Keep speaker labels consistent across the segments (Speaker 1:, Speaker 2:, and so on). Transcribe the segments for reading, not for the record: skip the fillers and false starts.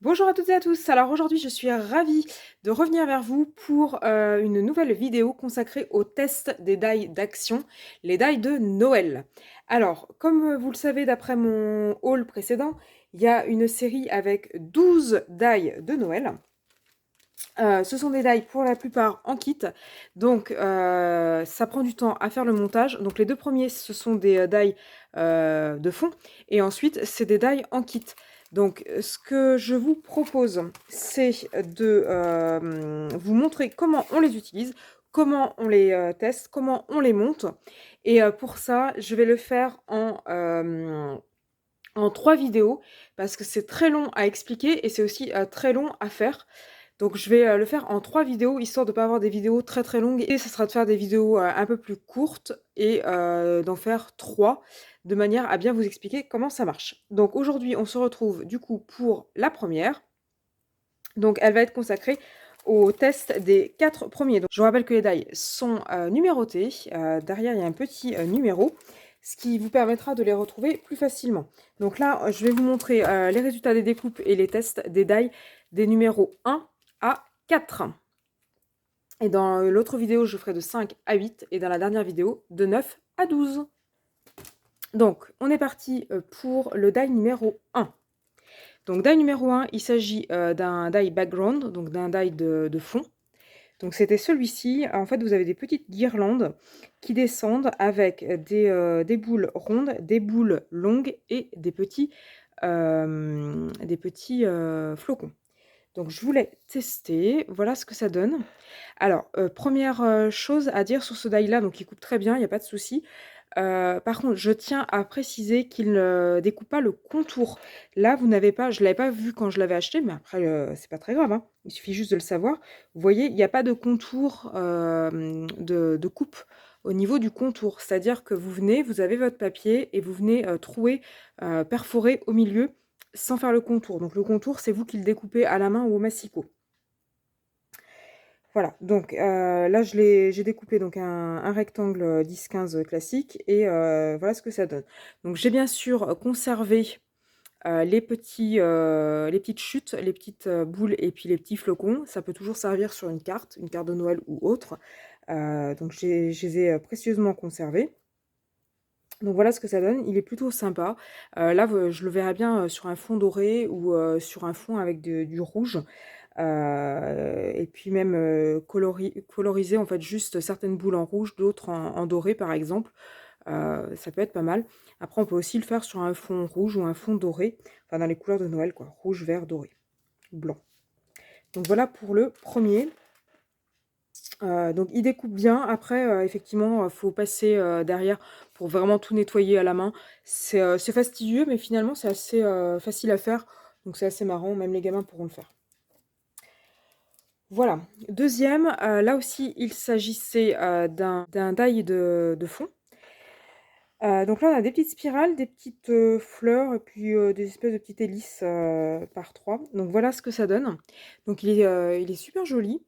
Speaker 1: Bonjour à toutes et à tous. Alors aujourd'hui, je suis ravie de revenir vers vous pour une nouvelle vidéo consacrée au test des die d'action, les die de Noël. Alors, comme vous le savez d'après mon haul précédent, il y a une série avec 12 die de Noël. Ce sont des die pour la plupart en kit, donc ça prend du temps à faire le montage. Donc les deux premiers, ce sont des die de fond, et ensuite c'est des die en kit. Donc ce que je vous propose, c'est de vous montrer comment on les utilise, comment on les teste, comment on les monte. Et pour ça, je vais le faire en 3 vidéos, parce que c'est très long à expliquer et c'est aussi très long à faire. Donc je vais le faire en 3 vidéos, histoire de ne pas avoir des vidéos très très longues. Et ce sera de faire des vidéos un peu plus courtes et d'en faire 3, de manière à bien vous expliquer comment ça marche. Donc aujourd'hui, on se retrouve du coup pour la première. Donc elle va être consacrée au test des 4 premiers. Donc, je vous rappelle que les die sont numérotés. Derrière, il y a un petit numéro, ce qui vous permettra de les retrouver plus facilement. Donc là, je vais vous montrer les résultats des découpes et les tests des die des numéros 1 à 4. Et dans l'autre vidéo, je ferai de 5 à 8. Et dans la dernière vidéo, de 9 à 12. Donc, on est parti pour le die numéro 1. Donc, die numéro 1, il s'agit d'un die background, donc d'un die de fond. Donc, c'était celui-ci. En fait, vous avez des petites guirlandes qui descendent avec des boules rondes, des boules longues et des petits flocons. Donc, je voulais tester. Voilà ce que ça donne. Alors, première chose à dire sur ce die-là, donc il coupe très bien, il n'y a pas de souci. Par contre, je tiens à préciser qu'il ne découpe pas le contour. Là, vous n'avez pas, je ne l'avais pas vu quand je l'avais acheté, mais après, c'est pas très grave, hein. Il suffit juste de le savoir. Vous voyez, il n'y a pas de contour de coupe au niveau du contour. C'est-à-dire que vous venez, vous avez votre papier et vous venez trouer, perforer au milieu sans faire le contour. Donc le contour, c'est vous qui le découpez à la main ou au massicot. Voilà, donc là j'ai découpé donc un rectangle 10-15 classique et voilà ce que ça donne. Donc j'ai bien sûr conservé les petites chutes, les petites boules et puis les petits flocons. Ça peut toujours servir sur une carte de Noël ou autre. Donc je les ai précieusement conservés. Donc voilà ce que ça donne, il est plutôt sympa. Là, je le verrais bien sur un fond doré ou sur un fond avec du rouge. Et puis même coloriser en fait juste certaines boules en rouge, d'autres en doré par exemple. Ça peut être pas mal. Après, on peut aussi le faire sur un fond rouge ou un fond doré, enfin dans les couleurs de Noël quoi, rouge, vert, doré, blanc. Donc voilà pour le premier. Donc il découpe bien. Après, effectivement, faut passer derrière pour vraiment tout nettoyer à la main. C'est fastidieux, mais finalement c'est assez facile à faire. Donc c'est assez marrant, même les gamins pourront le faire. Voilà. Deuxième, là aussi il s'agissait d'un die de fond. Donc là on a des petites spirales, des petites fleurs et puis des espèces de petites hélices par 3. Donc voilà ce que ça donne. Donc il est super joli.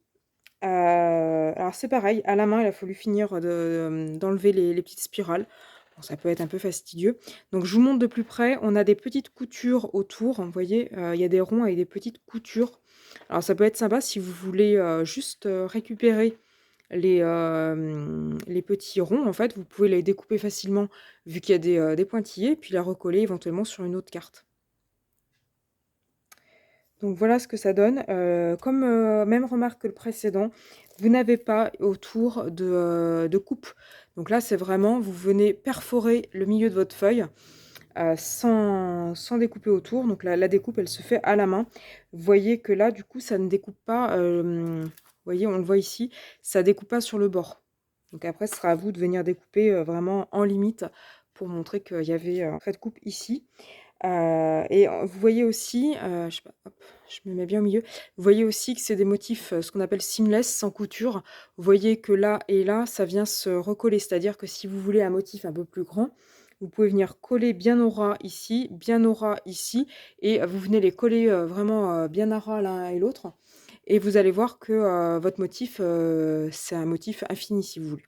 Speaker 1: Alors c'est pareil, à la main, il a fallu finir d'enlever les petites spirales. Bon, ça peut être un peu fastidieux. Donc je vous montre de plus près, on a des petites coutures autour. Vous voyez, il y a des ronds avec des petites coutures. Alors ça peut être sympa si vous voulez juste récupérer les petits ronds. En fait, vous pouvez les découper facilement vu qu'il y a des pointillés, puis les recoller éventuellement sur une autre carte. Donc voilà ce que ça donne. Comme même remarque que le précédent, vous n'avez pas autour de coupe. Donc là, c'est vraiment, vous venez perforer le milieu de votre feuille sans découper autour. Donc la découpe, elle se fait à la main. Vous voyez que là, du coup, ça ne découpe pas. Vous voyez, on le voit ici, ça ne découpe pas sur le bord. Donc après, ce sera à vous de venir découper vraiment en limite pour montrer qu'il y avait un trait de coupe ici. Et vous voyez aussi, je sais pas, hop, je me mets bien au milieu. Vous voyez aussi que c'est des motifs, ce qu'on appelle seamless, sans couture. Vous voyez que là et là, ça vient se recoller. C'est-à-dire que si vous voulez un motif un peu plus grand, vous pouvez venir coller bien au ras ici, bien au ras ici, et vous venez les coller vraiment bien à ras l'un et l'autre. Et vous allez voir que votre motif, c'est un motif infini si vous voulez.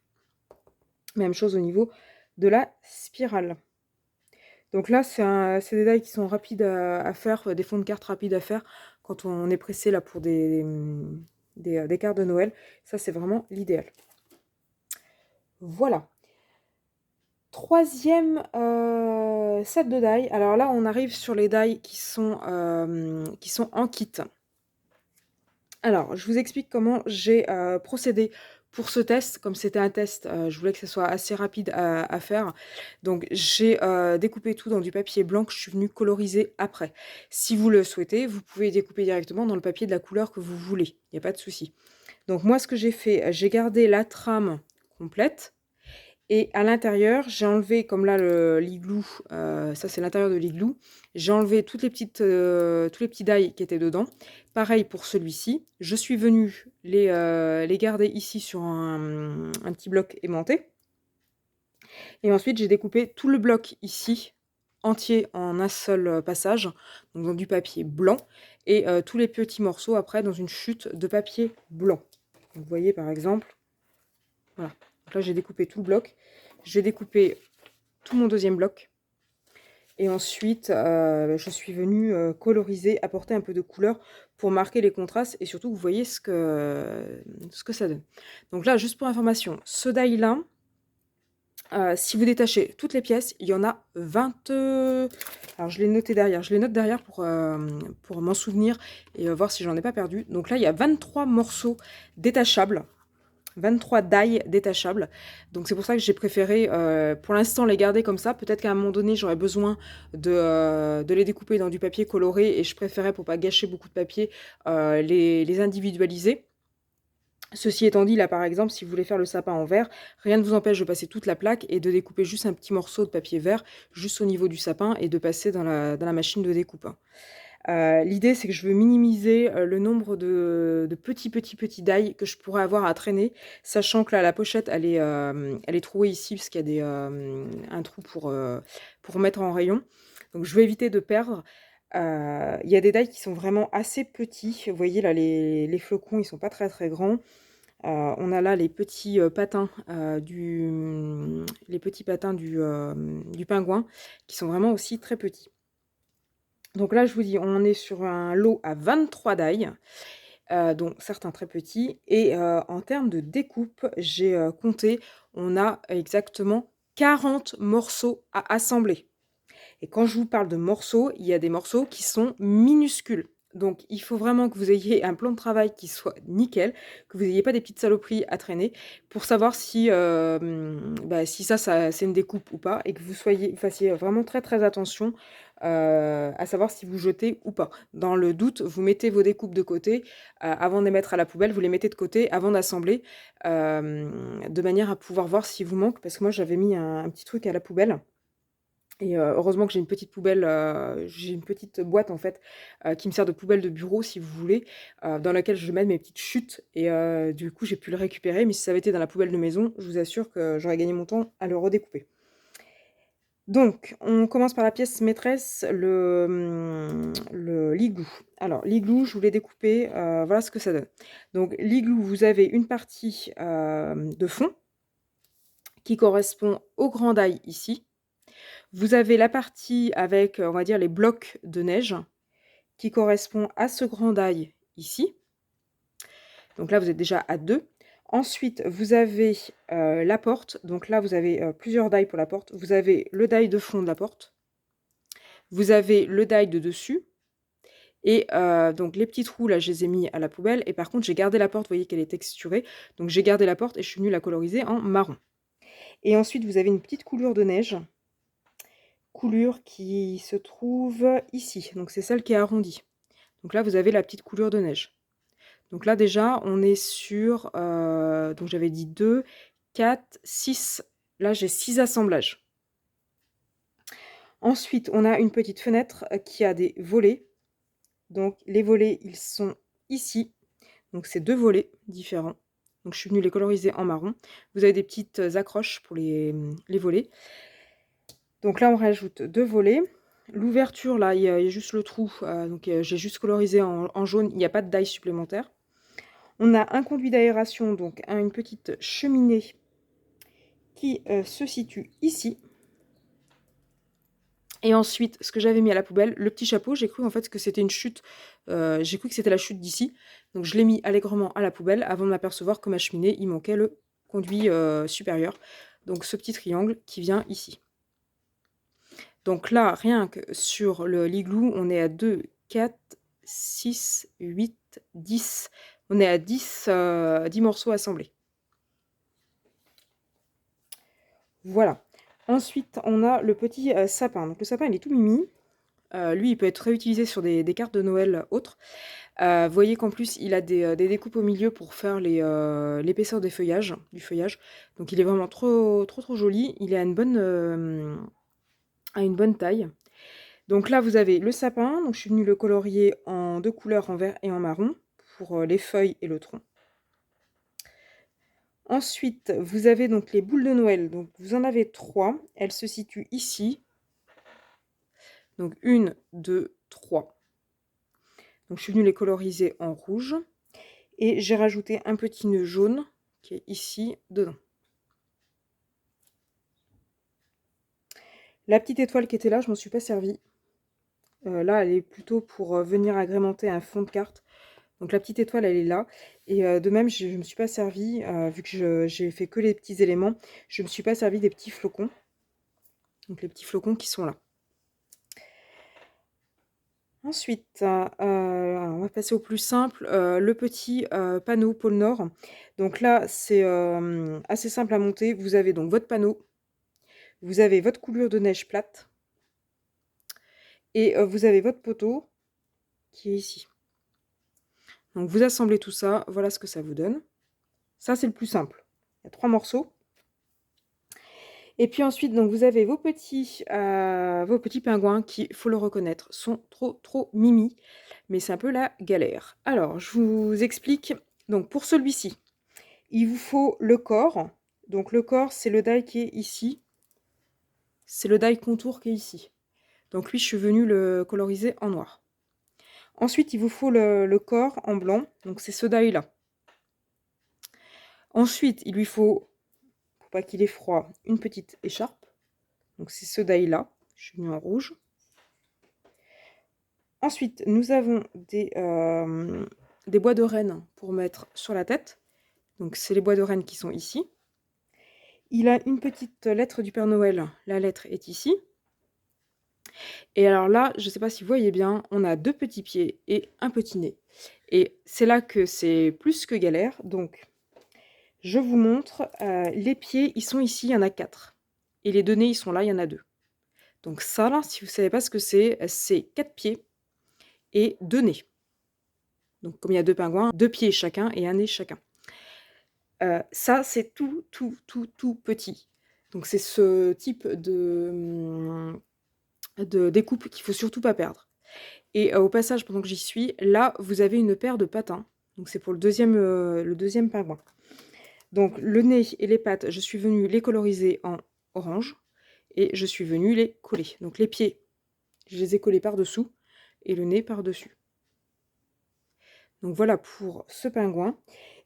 Speaker 1: Même chose au niveau de la spirale. Donc là, c'est des die qui sont rapides à faire, des fonds de cartes rapides à faire quand on est pressé là pour des cartes de Noël. Ça, c'est vraiment l'idéal. Voilà. Troisième set de die. Alors là, on arrive sur les die qui sont en kit. Alors, je vous explique comment j'ai procédé pour ce test. Comme c'était un test, je voulais que ce soit assez rapide à faire. Donc, j'ai découpé tout dans du papier blanc que je suis venue coloriser après. Si vous le souhaitez, vous pouvez découper directement dans le papier de la couleur que vous voulez. Il n'y a pas de souci. Donc, moi, ce que j'ai fait, j'ai gardé la trame complète. Et à l'intérieur, j'ai enlevé, comme là, l'igloo, ça c'est l'intérieur de l'igloo, j'ai enlevé tous les petits die qui étaient dedans. Pareil pour celui-ci. Je suis venue les garder ici sur un petit bloc aimanté. Et ensuite, j'ai découpé tout le bloc ici, entier en un seul passage, donc dans du papier blanc, et tous les petits morceaux après dans une chute de papier blanc. Donc, vous voyez par exemple, voilà. Donc là, j'ai découpé tout le bloc. J'ai découpé tout mon deuxième bloc. Et ensuite, je suis venue coloriser, apporter un peu de couleur pour marquer les contrastes et surtout vous voyez ce que ça donne. Donc là, juste pour information, ce die-là, si vous détachez toutes les pièces, il y en a 20... alors je l'ai noté derrière, je les note derrière pour m'en souvenir et voir si j'en ai pas perdu. Donc là, il y a 23 morceaux détachables. 23 die détachables. Donc c'est pour ça que j'ai préféré pour l'instant les garder comme ça. Peut-être qu'à un moment donné j'aurais besoin de les découper dans du papier coloré et je préférais pour pas gâcher beaucoup de papier les individualiser. Ceci étant dit, là par exemple, si vous voulez faire le sapin en vert, rien ne vous empêche de passer toute la plaque et de découper juste un petit morceau de papier vert juste au niveau du sapin et de passer dans la machine de découpe. L'idée, c'est que je veux minimiser le nombre de petits die que je pourrais avoir à traîner, sachant que là, la pochette, elle est trouée ici, parce qu'il y a un trou pour mettre en rayon. Donc, je veux éviter de perdre. Il y a des die qui sont vraiment assez petits. Vous voyez, là, les flocons, ils sont pas très, très grands. On a là les petits patins du pingouin, qui sont vraiment aussi très petits. Donc là, je vous dis, on est sur un lot à 23 die, donc certains très petits. Et en termes de découpe, j'ai compté, on a exactement 40 morceaux à assembler. Et quand je vous parle de morceaux, il y a des morceaux qui sont minuscules. Donc il faut vraiment que vous ayez un plan de travail qui soit nickel, que vous n'ayez pas des petites saloperies à traîner, pour savoir si si ça c'est une découpe ou pas, et que vous fassiez vraiment très très attention à savoir si vous jetez ou pas. Dans le doute, vous mettez vos découpes de côté, avant de les mettre à la poubelle, vous les mettez de côté avant d'assembler, de manière à pouvoir voir s'il vous manque, parce que moi j'avais mis un petit truc à la poubelle. Et heureusement que j'ai une petite poubelle, j'ai une petite boîte en fait, qui me sert de poubelle de bureau si vous voulez, dans laquelle je mets mes petites chutes et du coup j'ai pu le récupérer. Mais si ça avait été dans la poubelle de maison, je vous assure que j'aurais gagné mon temps à le redécouper. Donc on commence par la pièce maîtresse, l'igloo. Alors l'igloo, je voulais découper, voilà ce que ça donne. Donc l'igloo, vous avez une partie, de fond qui correspond au grand die ici. Vous avez la partie avec, on va dire, les blocs de neige qui correspond à ce grand die ici. Donc là, vous êtes déjà à 2. Ensuite, vous avez la porte. Donc là, vous avez plusieurs die pour la porte. Vous avez le die de fond de la porte. Vous avez le die de dessus. Et donc les petits trous, là, je les ai mis à la poubelle. Et par contre, j'ai gardé la porte. Vous voyez qu'elle est texturée. Donc j'ai gardé la porte et je suis venue la coloriser en marron. Et ensuite, vous avez une petite coulure de neige. Coulure qui se trouve ici. Donc c'est celle qui est arrondie. Donc là, vous avez la petite coulure de neige. Donc là, déjà, on est sur... donc j'avais dit 2, 4, 6. Là, j'ai 6 assemblages. Ensuite, on a une petite fenêtre qui a des volets. Donc les volets, ils sont ici. Donc c'est 2 volets différents. Donc je suis venue les coloriser en marron. Vous avez des petites accroches pour les volets. Donc là, on rajoute 2 volets. L'ouverture, là, il y a juste le trou. Donc j'ai juste colorisé en jaune. Il n'y a pas de die supplémentaire. On a un conduit d'aération, donc une petite cheminée qui se situe ici. Et ensuite, ce que j'avais mis à la poubelle, le petit chapeau, j'ai cru en fait que c'était une chute, j'ai cru que c'était la chute d'ici. Donc je l'ai mis allègrement à la poubelle avant de m'apercevoir que ma cheminée, il manquait le conduit supérieur. Donc ce petit triangle qui vient ici. Donc là, rien que sur l'igloo, on est à 2, 4, 6, 8, 10. On est à 10 morceaux assemblés. Voilà. Ensuite, on a le petit sapin. Donc le sapin, il est tout mimi. Lui, il peut être réutilisé sur des cartes de Noël autres. Vous voyez qu'en plus, il a des découpes au milieu pour faire l'épaisseur du feuillage. Donc il est vraiment trop joli. Il est à une bonne taille. Donc là, vous avez le sapin. Donc je suis venue le colorier en 2 couleurs, en vert et en marron, pour les feuilles et le tronc. Ensuite, vous avez donc les boules de Noël. Donc vous en avez 3. Elles se situent ici. Donc 1, 2, 3. Donc je suis venue les coloriser en rouge. Et j'ai rajouté un petit nœud jaune qui est ici, dedans. La petite étoile qui était là, je m'en suis pas servie. Là, elle est plutôt pour venir agrémenter un fond de carte. Donc la petite étoile, elle est là. Et de même, je ne me suis pas servie, vu que j'ai fait que les petits éléments, je ne me suis pas servie des petits flocons. Donc les petits flocons qui sont là. Ensuite, on va passer au plus simple, le petit panneau pôle Nord. Donc là, c'est assez simple à monter. Vous avez donc votre panneau, vous avez votre coulure de neige plate, et vous avez votre poteau qui est ici. Donc vous assemblez tout ça, voilà ce que ça vous donne. Ça, c'est le plus simple. Il y a 3 morceaux. Et puis ensuite, donc vous avez vos petits pingouins qui, faut le reconnaître, sont trop mimi. Mais c'est un peu la galère. Alors, je vous explique. Donc pour celui-ci, il vous faut le corps. Donc le corps, c'est le die qui est ici. C'est le die contour qui est ici. Donc lui, je suis venue le coloriser en noir. Ensuite, il vous faut le corps en blanc. Donc c'est ce die-là. Ensuite, il lui faut, pour pas qu'il ait froid, une petite écharpe. Donc c'est ce die-là. Je suis venue en rouge. Ensuite, nous avons des bois de rennes pour mettre sur la tête. Donc c'est les bois de rennes qui sont ici. Il a une petite lettre du Père Noël. La lettre est ici. Et alors là, je ne sais pas si vous voyez bien, on a 2 petits pieds et un petit nez. Et c'est là que c'est plus que galère. Donc, je vous montre. Les pieds, ils sont ici, il y en a 4. Et les 2 nez, ils sont là, il y en a 2. Donc ça, là, si vous ne savez pas ce que c'est 4 pieds et 2 nez. Donc comme il y a 2 pingouins, 2 pieds chacun et un nez chacun. Ça, c'est tout petit. Donc c'est ce type de découpe qu'il faut surtout pas perdre. Et au passage, pendant que j'y suis, là, vous avez une paire de patins. Donc c'est pour le deuxième pingouin. Donc le nez et les pattes, je suis venue les coloriser en orange. Et je suis venue les coller. Donc les pieds, je les ai collés par-dessous. Et le nez par-dessus. Donc voilà pour ce pingouin.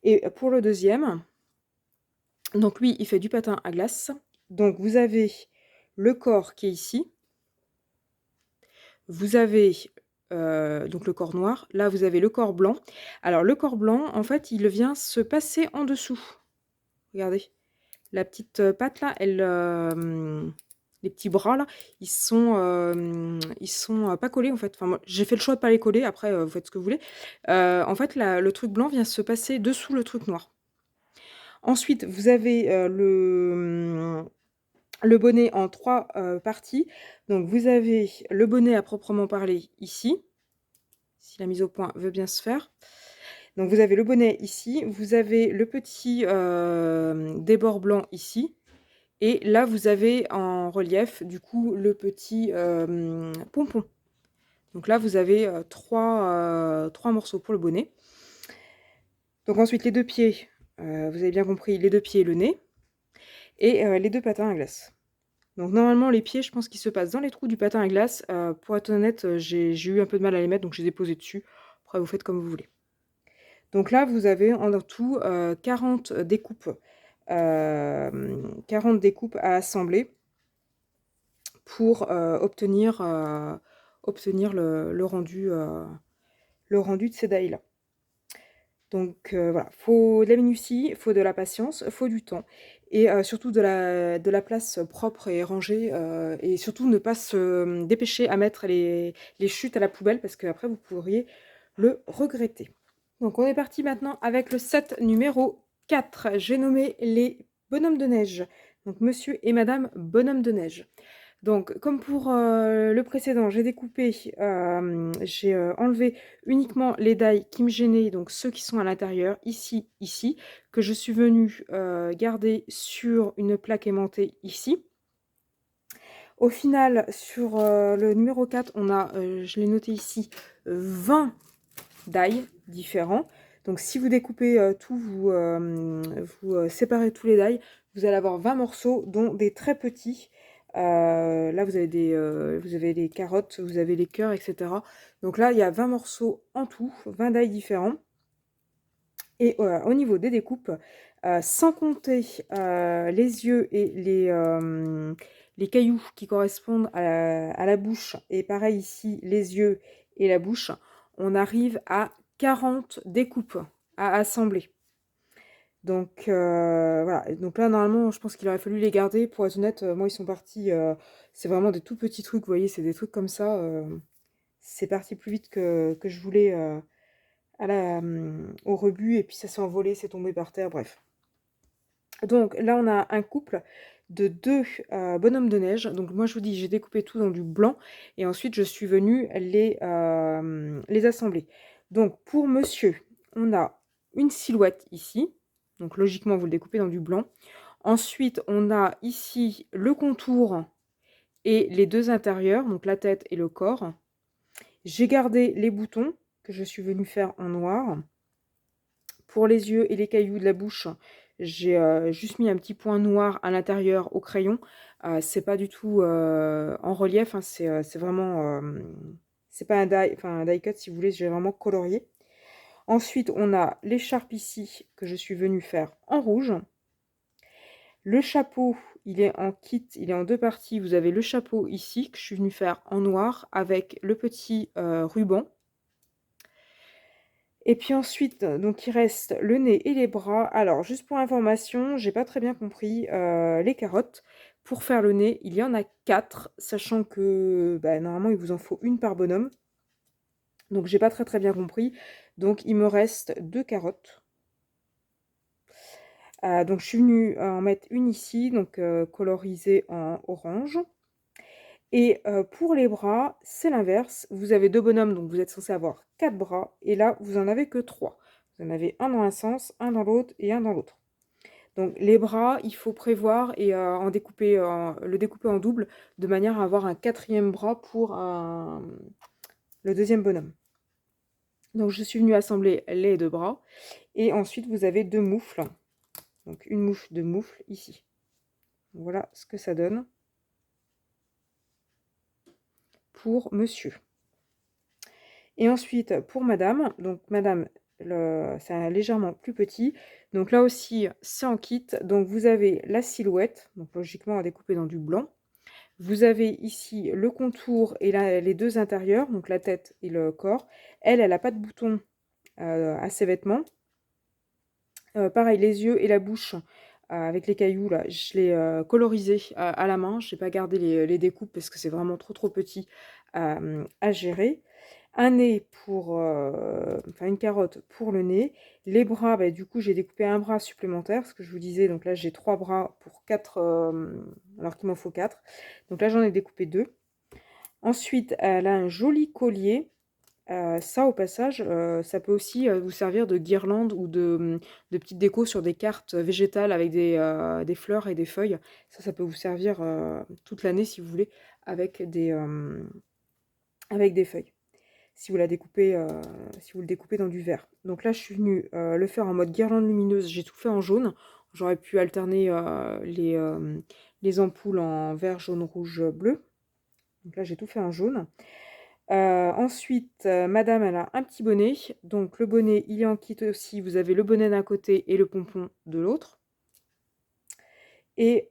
Speaker 1: Et pour le deuxième, donc lui, il fait du patin à glace. Donc vous avez le corps qui est ici. Vous avez donc le corps noir. Là, vous avez le corps blanc. Alors le corps blanc, en fait, il vient se passer en dessous. Regardez. La petite patte là, les petits bras là, ils sont pas collés en fait. Enfin, moi, j'ai fait le choix de pas les coller. Après, vous faites ce que vous voulez. En fait, le truc blanc vient se passer dessous le truc noir. Ensuite, vous avez le bonnet en 3 parties. Donc, vous avez le bonnet à proprement parler ici, si la mise au point veut bien se faire. Donc, vous avez le bonnet ici. Vous avez le petit débord blanc ici. Et là, vous avez en relief, du coup, le petit pompon. Donc là, vous avez 3 morceaux pour le bonnet. Donc ensuite, les 2 pieds, vous avez bien compris, les 2 pieds et le nez. Et les 2 patins à glace. Donc normalement, les pieds, je pense qu'ils se passent dans les trous du patin à glace. Pour être honnête, j'ai eu un peu de mal à les mettre, donc je les ai posés dessus. Après, vous faites comme vous voulez. Donc là, vous avez en tout 40 découpes. 40 découpes à assembler pour obtenir le rendu de ces die-là. Donc voilà, faut de la minutie, faut de la patience, faut du temps et surtout de la place propre et rangée, et surtout ne pas se dépêcher à mettre les chutes à la poubelle parce qu'après vous pourriez le regretter. Donc on est parti maintenant avec le set numéro 4. J'ai nommé les bonhommes de neige. Donc monsieur et madame bonhomme de neige. Donc comme pour le précédent, j'ai découpé, j'ai enlevé uniquement les die qui me gênaient, donc ceux qui sont à l'intérieur, ici, ici, que je suis venue garder sur une plaque aimantée ici. Au final, sur le numéro 4, on a, je l'ai noté ici, 20 die différents. Donc si vous découpez tout, vous séparez tous les die, vous allez avoir 20 morceaux, dont des très petits. Là, vous avez des carottes, vous avez les cœurs, etc. Donc là, il y a 20 morceaux en tout, 20 die différents. Et au niveau des découpes, sans compter les yeux et les cailloux qui correspondent à la bouche, et pareil ici, les yeux et la bouche, on arrive à 40 découpes à assembler. Donc voilà, donc là normalement je pense qu'il aurait fallu les garder. Pour être honnête, moi ils sont partis, c'est vraiment des tout petits trucs, vous voyez, c'est des trucs comme ça, c'est parti plus vite que je voulais au rebut, et puis ça s'est envolé, c'est tombé par terre, bref. Donc là on a un couple de 2 bonhommes de neige. Donc moi je vous dis, j'ai découpé tout dans du blanc et ensuite je suis venue les assembler. Donc pour monsieur, on a une silhouette ici, donc logiquement vous le découpez dans du blanc. Ensuite on a ici le contour et les deux intérieurs, donc la tête et le corps. J'ai gardé les boutons que je suis venue faire en noir. Pour les yeux et les cailloux de la bouche, j'ai juste mis un petit point noir à l'intérieur au crayon. C'est pas du tout en relief, hein, c'est vraiment... c'est pas un die cut si vous voulez, j'ai vraiment colorié. Ensuite, on a l'écharpe ici que je suis venue faire en rouge. Le chapeau, il est en kit, il est en deux parties. Vous avez le chapeau ici que je suis venue faire en noir avec le petit ruban. Et puis ensuite, donc il reste le nez et les bras. Alors, juste pour information, j'ai pas très bien compris les carottes. Pour faire le nez, il y en a 4, sachant que bah, normalement, il vous en faut une par bonhomme. Donc, j'ai pas très bien compris. Donc, il me reste 2 carottes. Donc, je suis venue en mettre une ici, donc colorisée en orange. Et pour les bras, c'est l'inverse. Vous avez 2 bonhommes, donc vous êtes censé avoir 4 bras. Et là, vous en avez que 3. Vous en avez un dans un sens, un dans l'autre et un dans l'autre. Donc les bras, il faut prévoir et le découper en double, de manière à avoir un 4e bras pour le 2e bonhomme. Donc je suis venue assembler les 2 bras. Et ensuite, vous avez 2 moufles. Donc une mouche de moufle ici. Voilà ce que ça donne pour monsieur. Et ensuite, pour madame, donc madame, c'est légèrement plus petit. Donc là aussi, c'est en kit. Donc vous avez la silhouette, donc logiquement à découper dans du blanc. Vous avez ici le contour et les 2 intérieurs, donc la tête et le corps. Elle n'a pas de bouton à ses vêtements. Pareil, les yeux et la bouche, avec les cailloux, là, je l'ai colorisé à la main. Je n'ai pas gardé les découpes parce que c'est vraiment trop petit à gérer. Un nez pour, enfin une carotte pour le nez. Les bras, bah, du coup, j'ai découpé un bras supplémentaire, ce que je vous disais. Donc là, j'ai 3 bras pour 4, alors qu'il m'en faut 4. Donc là, j'en ai découpé 2. Ensuite, elle a un joli collier. Ça, au passage, ça peut aussi vous servir de guirlande ou de petite déco sur des cartes végétales avec des fleurs et des feuilles. Ça peut vous servir toute l'année si vous voulez, avec des feuilles. Si vous le découpez dans du vert. Donc là, je suis venue le faire en mode guirlande lumineuse. J'ai tout fait en jaune. J'aurais pu alterner les ampoules en vert, jaune, rouge, bleu. Donc là, j'ai tout fait en jaune. Ensuite, madame, elle a un petit bonnet. Donc le bonnet, il est en kit aussi. Vous avez le bonnet d'un côté et le pompon de l'autre. Et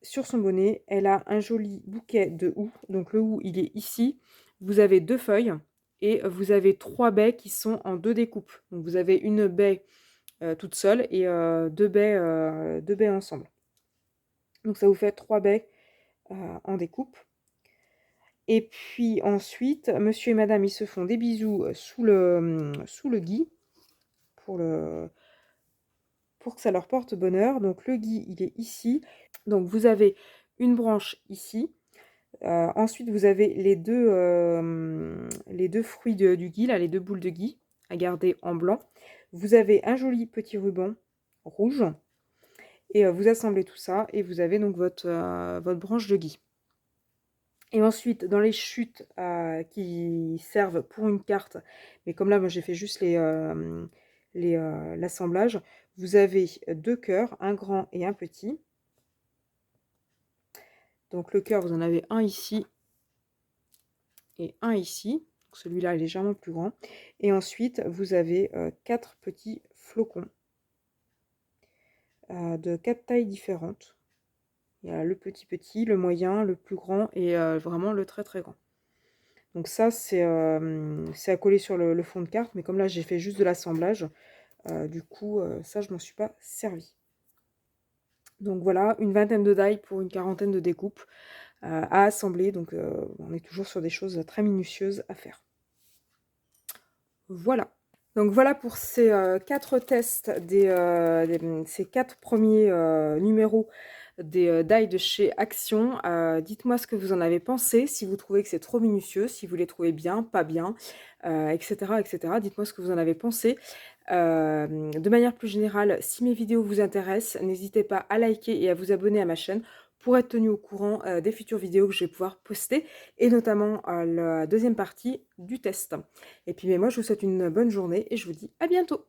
Speaker 1: sur son bonnet, elle a un joli bouquet de houx. Donc le houx, il est ici. Vous avez 2 feuilles et vous avez 3 baies qui sont en 2 découpes. Donc vous avez une baie toute seule et 2 baies ensemble. Donc ça vous fait 3 baies en découpe. Et puis ensuite, monsieur et madame, ils se font des bisous sous le gui pour que ça leur porte bonheur. Donc le gui, il est ici. Donc vous avez une branche ici. Ensuite, vous avez les deux fruits du gui, là, les 2 boules de gui à garder en blanc. Vous avez un joli petit ruban rouge. Et vous assemblez tout ça et vous avez donc votre branche de gui. Et ensuite, dans les chutes qui servent pour une carte, mais comme là, moi j'ai fait juste l'assemblage, vous avez 2 cœurs, un grand et un petit. Donc le cœur, vous en avez un ici et un ici. Celui-là est légèrement plus grand. Et ensuite, vous avez 4 petits flocons de 4 tailles différentes. Il y a le petit, le moyen, le plus grand et vraiment le très très grand. Donc ça, c'est à coller sur le fond de carte, mais comme là, j'ai fait juste de l'assemblage, du coup, ça, je m'en suis pas servi. Donc voilà, une vingtaine de die pour une quarantaine de découpes à assembler. Donc on est toujours sur des choses très minutieuses à faire. Voilà. Donc voilà pour ces 4 tests, ces 4 premiers numéros des die de chez Action. Dites-moi ce que vous en avez pensé, si vous trouvez que c'est trop minutieux, si vous les trouvez bien, pas bien, etc. etc. Dites-moi ce que vous en avez pensé. De manière plus générale, si mes vidéos vous intéressent, n'hésitez pas à liker et à vous abonner à ma chaîne pour être tenu au courant des futures vidéos que je vais pouvoir poster, et notamment la deuxième partie du test. Et puis moi, je vous souhaite une bonne journée et je vous dis à bientôt.